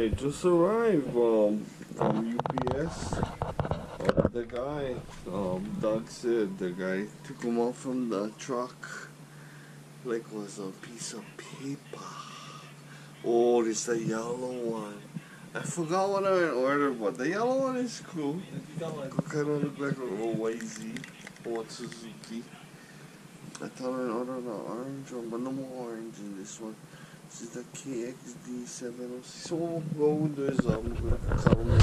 Alright, just arrived from UPS. The guy, Doug said the guy took him off from the truck like it was a piece of paper. Oh, this is the yellow one. I forgot what I ordered, but the yellow one is cool. It kind of look like a YZ or Suzuki. I thought I ordered the orange one, but no more orange in this one. This is the KXD706. So what we'll do is I'm going to cover my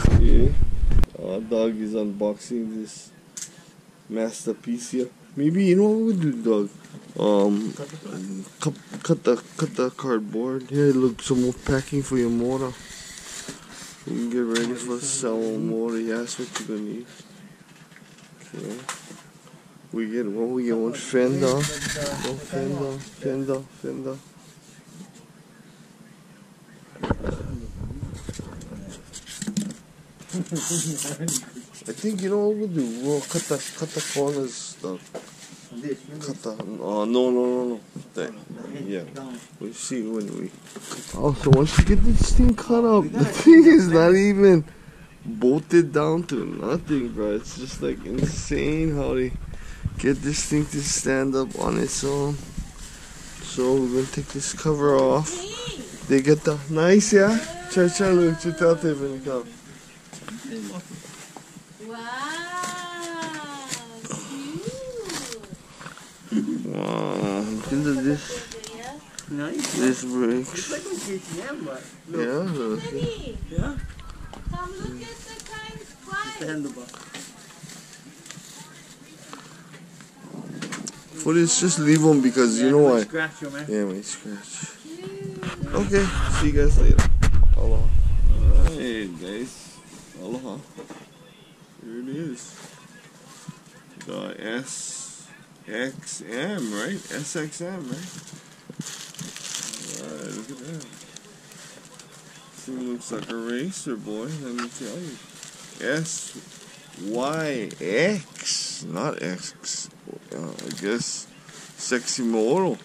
video. Doug is unboxing this masterpiece here. Maybe you know what we'll do, Doug? Cut the cardboard. Here, look, some more packing for your motor. We can get ready for selling motor. Yeah, that's what you're gonna need. Okay. We get one fender. Fender. I think you know what we'll do. We'll cut the corners. No. Yeah. We'll see when we. Also, once you get this thing cut up, the thing is not even bolted down to nothing, bro. It's just like insane how they get this thing to stand up on its own. So we're gonna take this cover off. They get the nice, yeah. Try look. Check out there when you come. Wow, cute. Wow, look at this. Nice. This breaks. It's like a KTM, but look. Yeah. Honey, Yeah. come look at the times twice. The handlebar. For this, just leave them because you know why. Scratch your man. Yeah, my scratch. Okay, see you guys later. Aloha. Alright, guys. Aloha. Here it is. The SXM, right? SXM, right? Alright, look at that. This thing looks like a racer, boy, let me tell you. SYX, not X. I guess sexy moto.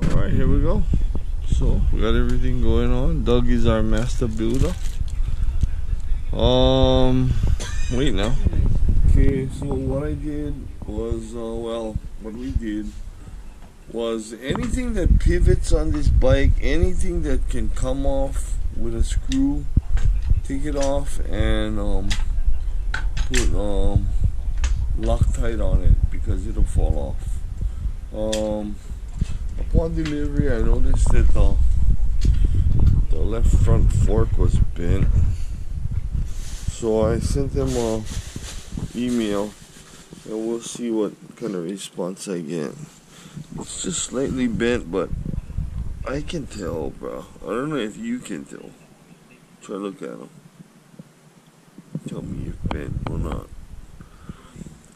Alright, here we go. So, we got everything going on. Doug is our master builder. Wait now. Okay, so what I did was, what we did was anything that pivots on this bike, anything that can come off with a screw, take it off and put Loctite on it because it'll fall off. Upon delivery, I noticed that the left front fork was bent, so I sent them an email and we'll see what kind of response I get. It's just slightly bent, but I can tell, bro. I don't know if you can tell. Try to look at them. Tell me if bent or not.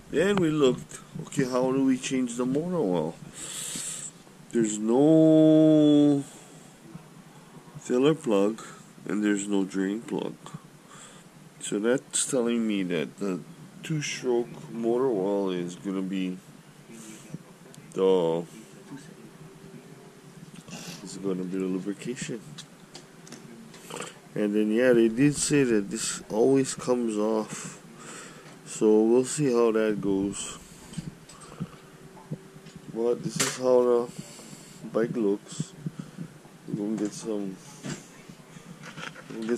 Then we looked. Okay, how do we change the motor? Well, there's no filler plug and there's no drain plug. So that's telling me that the two-stroke motor oil is gonna be the lubrication. And then yeah, they did say that this always comes off. So we'll see how that goes. But this is how the bike looks. We're gonna get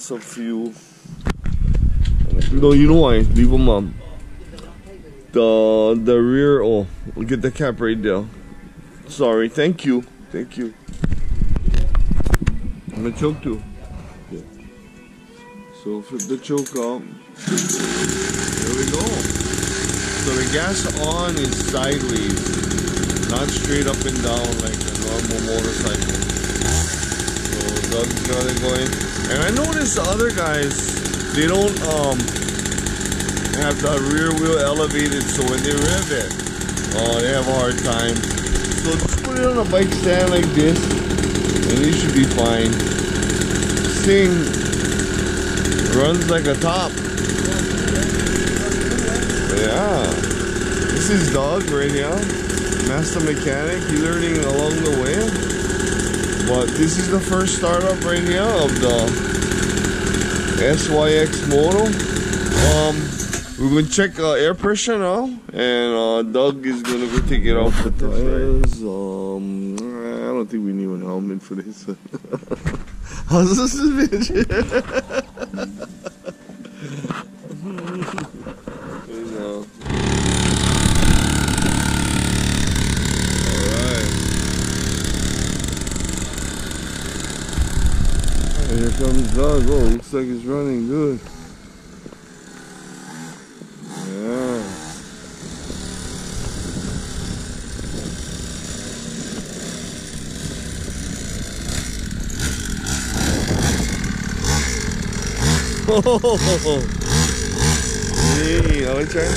some fuel. No, you know why? Leave them the rear. Oh, we'll get the cap right there. Sorry. Thank you. I'm gonna choke too. Yeah. So flip the choke up. There we go. So the gas on is sideways, not straight up and down like a normal motorcycle. So Doug's got it going. And I noticed the other guys, they don't have the rear wheel elevated, so when they rev it, they have a hard time. So just put it on a bike stand like this, and you should be fine. This thing runs like a top. Yeah. This is Doug right here, master mechanic. He's learning along the way. But this is the first startup right here of the SYX motor. We're gonna check air pressure now, and Doug is gonna go take it off the tires. I don't think we need a helmet for this. How's this bitch? Alright. Here comes Doug. Oh, looks like it's running good. Yeah. Oh, hey, I'll try.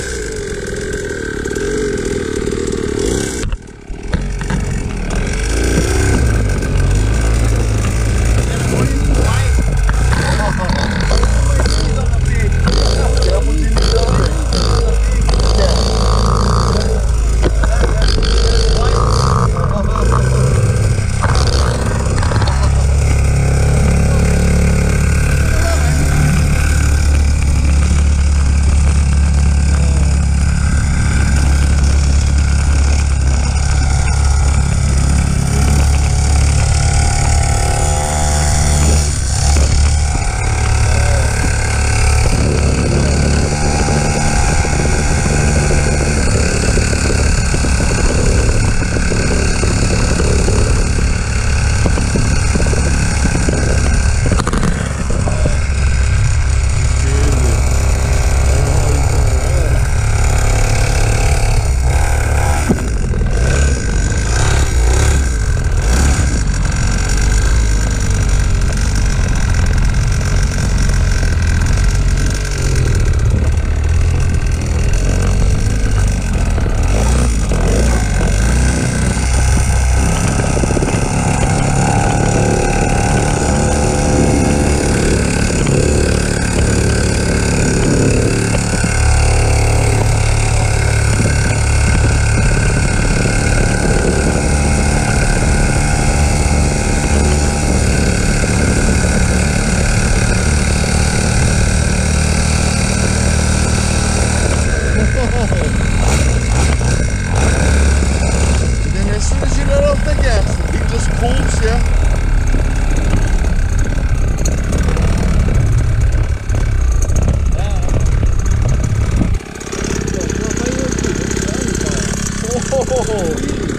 Oh,